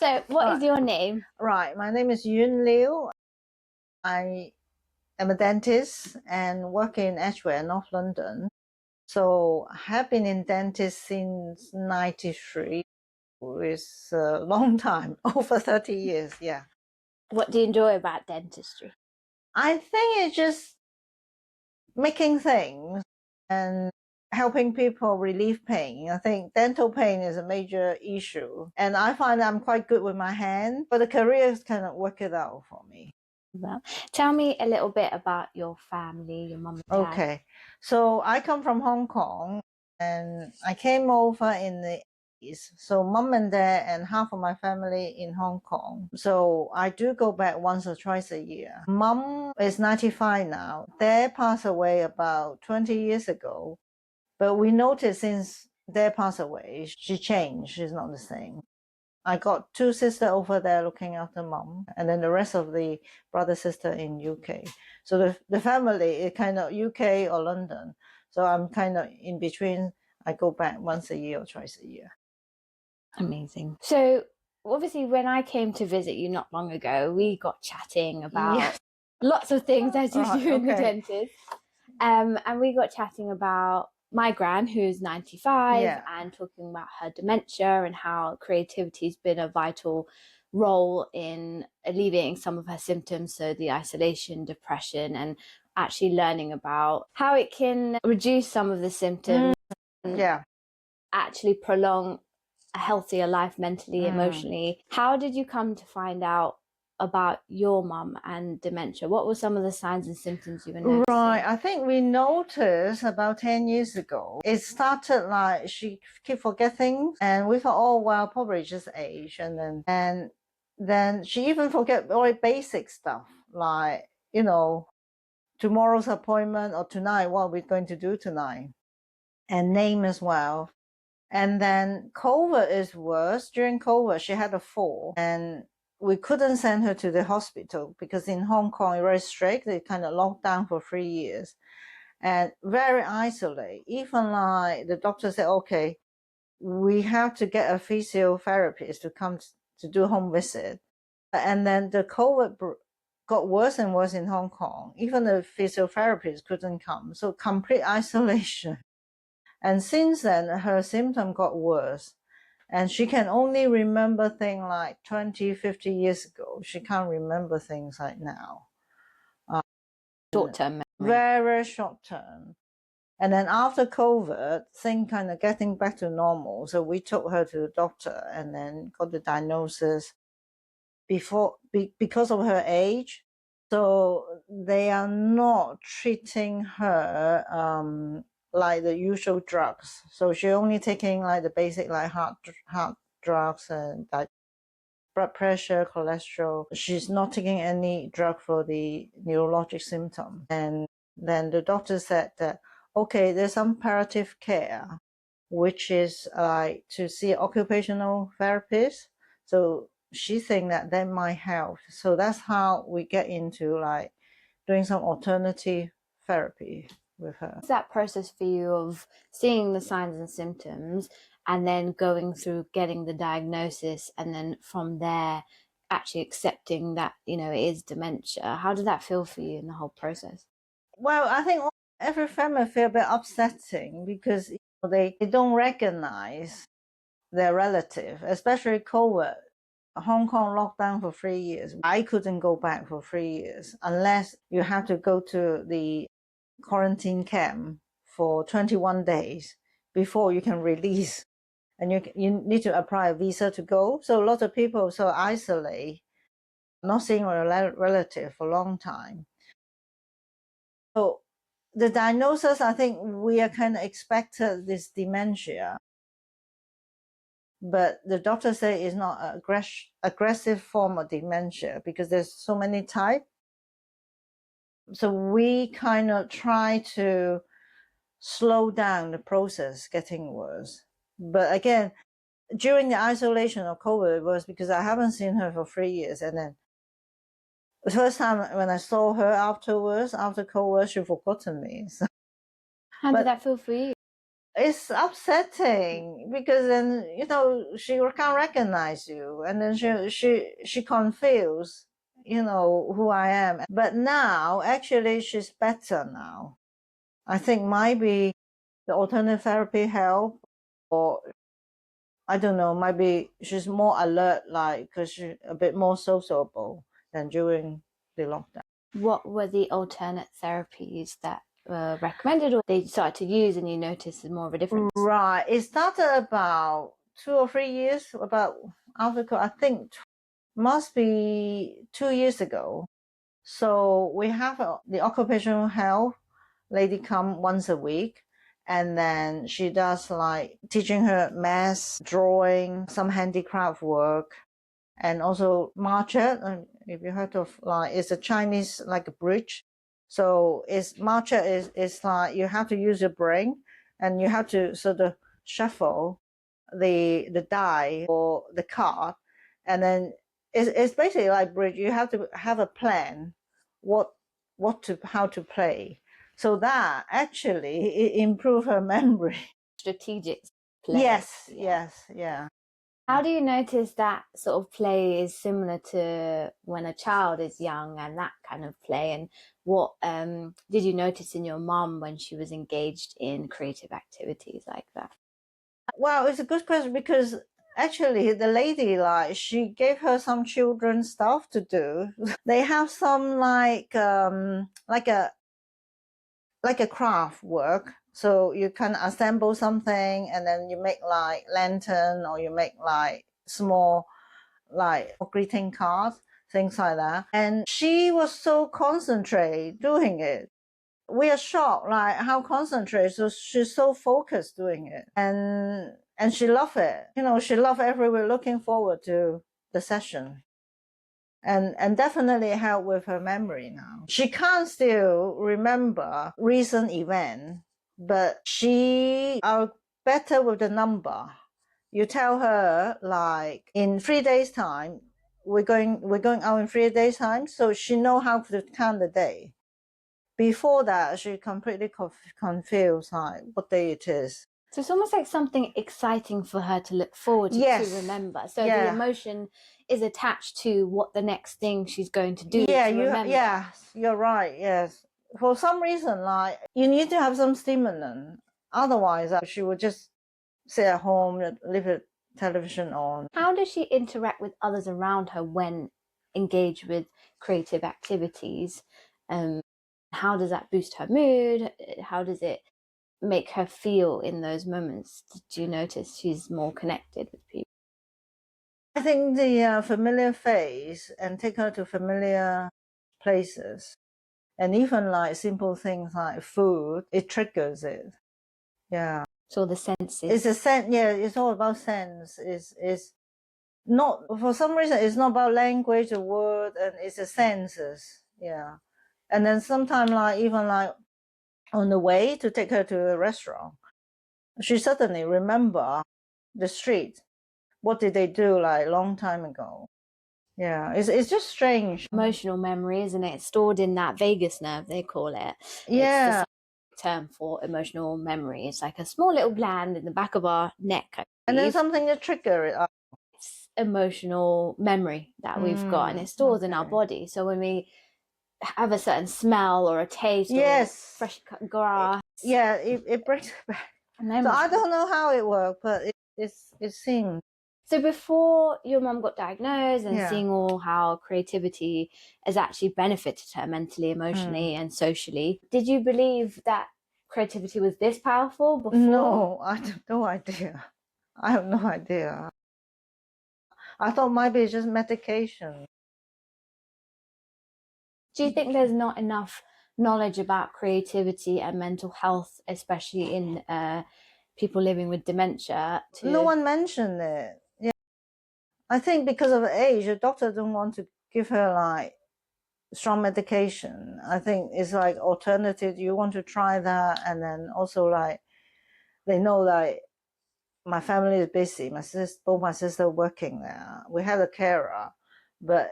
So, what is your name? Right, my name is Yun Liu. I am a dentist and work in Edgware, North London. So I have been in dentist since 93. It's a long time, over 30 years, yeah. What do you enjoy about dentistry? I think it's just making things and helping people relieve pain. I think dental pain is a major issue. And I find I'm quite good with my hand, but the careers kind of work it out for me. Well, tell me a little bit about your family, your mum and dad. Okay, so I come from Hong Kong and I came over in the 80s. So mum and dad and half of my family in Hong Kong. So I do go back once or twice a year. Mum is 95 now. Dad passed away about 20 years ago. But we noticed since Dad passed away, she changed. She's not the same. I got two sisters over there looking after mom, and then the rest of the brother sister in UK. So the family is kind of UK or London. So I'm kind of in between. I go back once a year or twice a year. Amazing. So obviously when I came to visit you not long ago, we got chatting about lots of things as you do in the dentist. And we got chatting about my gran, who's 95, and talking about her dementia and how creativity's been a vital role in alleviating some of her symptoms, so the isolation, depression, and actually learning about how it can reduce some of the symptoms and actually prolong a healthier life mentally, emotionally. How did you come to find out about your mum and dementia? What were some of the signs and symptoms you were noticing? Right, I think we noticed about 10 years ago. It started like she keep forgetting, and we thought, oh well, probably just age, and then she even forget very basic stuff like, you know, tomorrow's appointment or tonight, what we're going to do tonight, and name as well. And then COVID is worse. During COVID, she had a fall, and we couldn't send her to the hospital because in Hong Kong, it's very strict. They kind of locked down for 3 years and very isolated. Even like the doctor said, okay, we have to get a physiotherapist to come to do home visit. And then the COVID got worse and worse in Hong Kong. Even the physiotherapist couldn't come. So complete isolation. And since then, her symptom got worse. And she can only remember things like 20, 50 years ago. She can't remember things like now. Short-term memory. Very, very short term. And then after COVID, things kind of getting back to normal. So we took her to the doctor and then got the diagnosis because of her age. So they are not treating her like the usual drugs. So she only taking like the basic like heart drugs and like blood pressure, cholesterol. She's not taking any drug for the neurologic symptom. And then the doctor said that, okay, there's some palliative care, which is like to see occupational therapist. So she think that might help. So that's how we get into like doing some alternative therapy with her. What's that process for you of seeing the signs and symptoms and then going through getting the diagnosis and then from there actually accepting that, you know, it is dementia? How did that feel for you in the whole process? Well, I think every family feel a bit upsetting because they don't recognize their relative, especially COVID. Hong Kong locked down for 3 years. I couldn't go back for 3 years unless you have to go to the quarantine camp for 21 days before you can release. And you need to apply a visa to go. So a lot of people so isolate, not seeing a relative for a long time. So the diagnosis, I think we are kind of expected this dementia. But the doctor say it's not an aggressive form of dementia because there's so many types. So we kind of try to slow down the process getting worse. But again, during the isolation of COVID, it was because I haven't seen her for 3 years. And then the first time when I saw her afterwards, after COVID, she forgotten me. So, How did that feel for you? it's upsetting because then she can't recognize you, and then she confused who I am. But now actually she's better now. I think maybe the alternative therapy help, or I don't know, maybe she's more alert, like, because she's a bit more sociable than during the lockdown. What were the alternate therapies that were recommended, or they started to use and you noticed more of a difference? Right. It started about 2 or 3 years, about after I think must be 2 years ago. So we have the occupational health lady come once a week, and then she does like teaching her math, drawing, some handicraft work, and also marcher. If you heard of, like, it's a Chinese like a bridge. So it's marcher is like you have to use your brain, and you have to sort of shuffle the die or the card, and then it's basically like bridge. You have to have a plan, how to play. So that actually it improve her memory. Strategic play. Yes, yeah. How do you notice that sort of play is similar to when a child is young and that kind of play? And what did you notice in your mum when she was engaged in creative activities like that? Well, it's a good question because actually the lady, like, she gave her some children stuff to do. They have some like a craft work. So you can assemble something and then you make like lantern, or you make like small like greeting cards, things like that. And she was so concentrated doing it. We are shocked, like, how concentrated. So she's so focused doing it, and she loved it. She loved every week, looking forward to the session, and definitely help with her memory now. She can't still remember recent event, but she are better with the number. You tell her, like, in 3 days time, we're going out in 3 days time, so she know how to count the day. Before that, she completely confused, like, what day it is. So it's almost like something exciting for her to look forward to, Yes. to remember. So the emotion is attached to what the next thing she's going to do to remember. Yes, you're right, yes. For some reason, like, you need to have some stimulant. Otherwise, she would just sit at home, leave the television on. How does she interact with others around her when engaged with creative activities? How does that boost her mood? How does it make her feel in those moments? Did you notice she's more connected with people? I think the familiar face and take her to familiar places, and even like simple things like food, it triggers it. Yeah. So the senses. It's a sense. Yeah, it's all about sense. It's not, for some reason, it's not about language or word, and it's the senses. Yeah. And then sometimes, like, even like on the way to take her to a restaurant, she suddenly remember the street. What did they do like a long time ago? Yeah, it's just strange. Emotional memory, isn't it? It's stored in that vagus nerve, they call it. Yeah. It's the term for emotional memory. It's like a small little gland in the back of our neck. And then something to trigger it up. It's emotional memory that we've got, and it's stored in our body. So when we have a certain smell or a taste, or fresh cut grass, it brings it back. So I don't know how it works, but it seems. So before your mum got diagnosed and seeing all how creativity has actually benefited her mentally, emotionally, and socially, did you believe that creativity was this powerful before? No, I have no idea. I have no idea. I thought maybe it's just medication. Do you think there's not enough knowledge about creativity and mental health, especially in people living with dementia? No one mentioned it. Yeah, I think because of age, the doctor don't want to give her like strong medication. I think it's like alternative. You want to try that, and then also like they know like my family is busy. Both my sister working there. We had a carer, but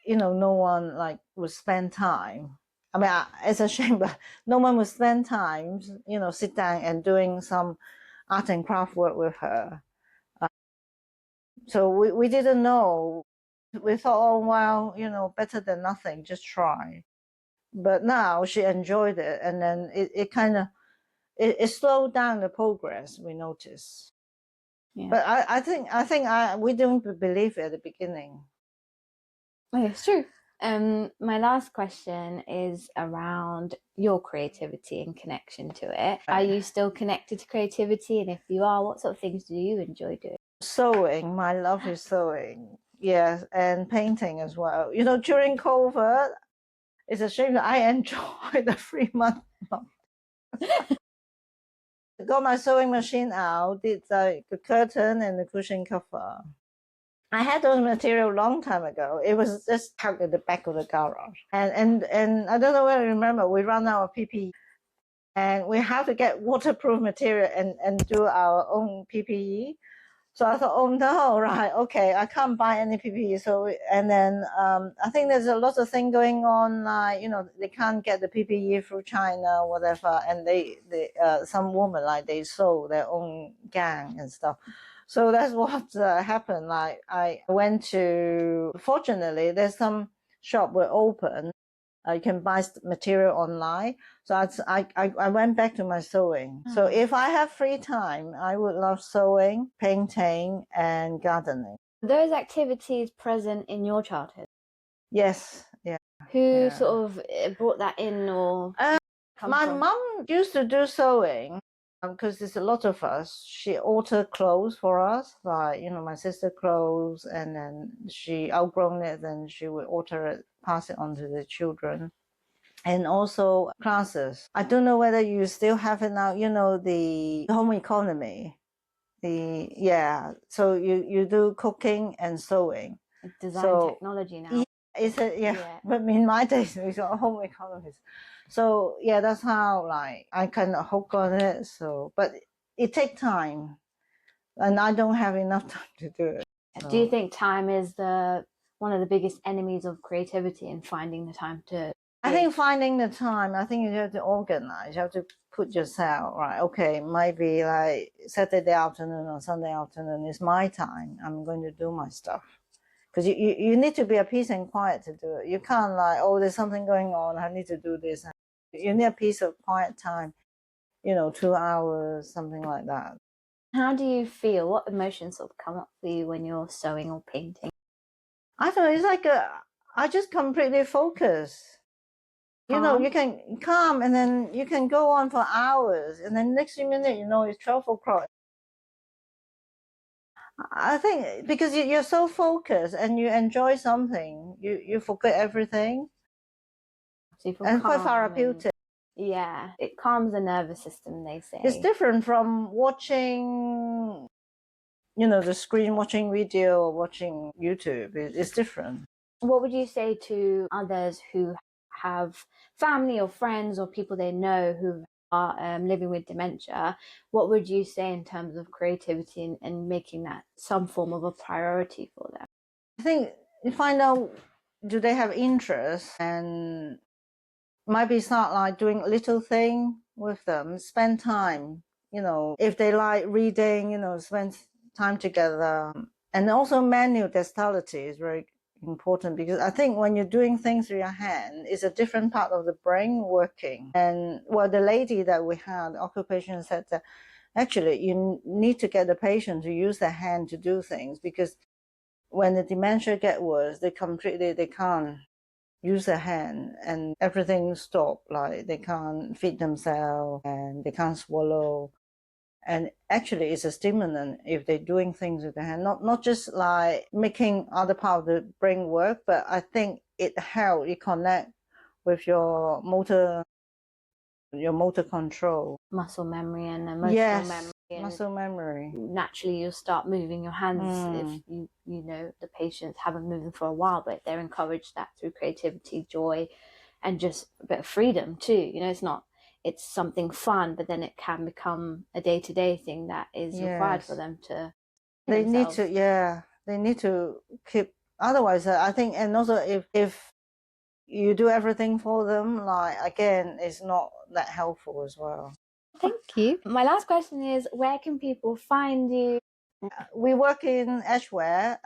no one like would spend time I mean, it's a shame, but no one would spend time, sit down and doing some art and craft work with her. So we didn't know. We thought, oh, well, better than nothing, just try. But now she enjoyed it, and then it kind of it slowed down the progress, we noticed. Yeah. But I think we didn't believe it at the beginning. Okay, it's true. My last question is around your creativity and connection to it. Are you still connected to creativity? And if you are, what sort of things do you enjoy doing? Sewing. My love is sewing. Yes, and painting as well. During COVID, it's a shame that I enjoyed the 3 month. Got my sewing machine out, did the curtain and the cushion cover. I had those material a long time ago. It was just tucked at the back of the garage. And I don't know whether you remember, we ran out of PPE and we have to get waterproof material and do our own PPE. So I thought, oh no, right, okay, I can't buy any PPE. So, and then I think there's a lot of thing going on, like, they can't get the PPE through China or whatever. And they some woman, like, they sew their own gown and stuff. So that's what happened. Like, I went to, fortunately, there's some shop were open. You can buy material online. So I went back to my sewing. So if I have free time, I would love sewing, painting, and gardening. Those activities present in your childhood? Yes, yeah. Who sort of brought that in, or my mum used to do sewing because there's a lot of us. She altered clothes for us, like, my sister clothes, and then she outgrown it, then she would alter it, pass it on to the children. And also classes. I don't know whether you still have it now, the home economy. So you do cooking and sewing. Design technology now. But in my days we got home economists. So yeah, that's how, like, I kind of hook on it. So, but it takes time, and I don't have enough time to do it. So. Do you think time is one of the biggest enemies of creativity, and finding the time to? I think finding the time, I think you have to organize. You have to put yourself, right, okay, might be like Saturday afternoon or Sunday afternoon is my time. I'm going to do my stuff. Because you need to be a peace and quiet to do it. You can't, like, oh, there's something going on, I need to do this. You need a piece of quiet time, 2 hours, something like that. How do you feel? What emotions sort of come up for you when you're sewing or painting? I don't know, it's like I just completely focus. You can calm, and then you can go on for hours, and then next minute, it's 12 o'clock. I think because you're so focused and you enjoy something, you forget everything. So you feel and quite therapeutic. Yeah, it calms the nervous system, they say. It's different from watching, the screen, watching video or watching YouTube. It's different. What would you say to others who have family or friends or people they know who are living with dementia? What would you say in terms of creativity and making that some form of a priority for them? I think you find out, do they have interest, and maybe start, like, doing little thing with them, spend time, if they like reading, spend time together. And also manual dexterity is very important, because I think when you're doing things with your hand, it's a different part of the brain working. And well, the lady that we had, occupation, said that actually you need to get the patient to use their hand to do things, because when the dementia get worse, they can't use their hand, and everything stop, like they can't feed themselves and they can't swallow. And actually it's a stimulant if they're doing things with their hand, not just like making other part of the brain work, but I think it helps you connect with your motor control, muscle memory and emotional memory. Muscle memory. Naturally, you'll start moving your hands if the patients haven't moved them for a while, but they're encouraged that through creativity, joy, and just a bit of freedom too. It's something fun, but then it can become a day-to-day thing that is required for them to. They need to keep. Otherwise, I think, and also if you do everything for them, like, again, it's not that helpful as well. Thank you. My last question is, where can people find you? We work in Edgware,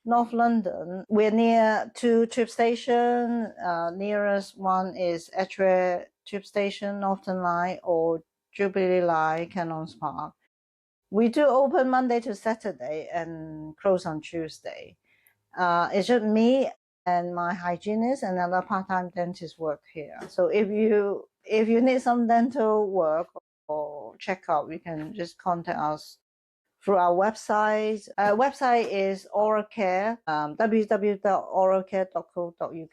North London. We're near 2 tube stations. Nearest one is Edgware Tube Station, Northern Line, or Jubilee Line, Canons Park. We do open Monday to Saturday and close on Tuesday. It's just me and my hygienist and another part-time dentist work here. So if you need some dental work or checkup, you can just contact us through our website. Website is oral care, www.oralcare.co.uk.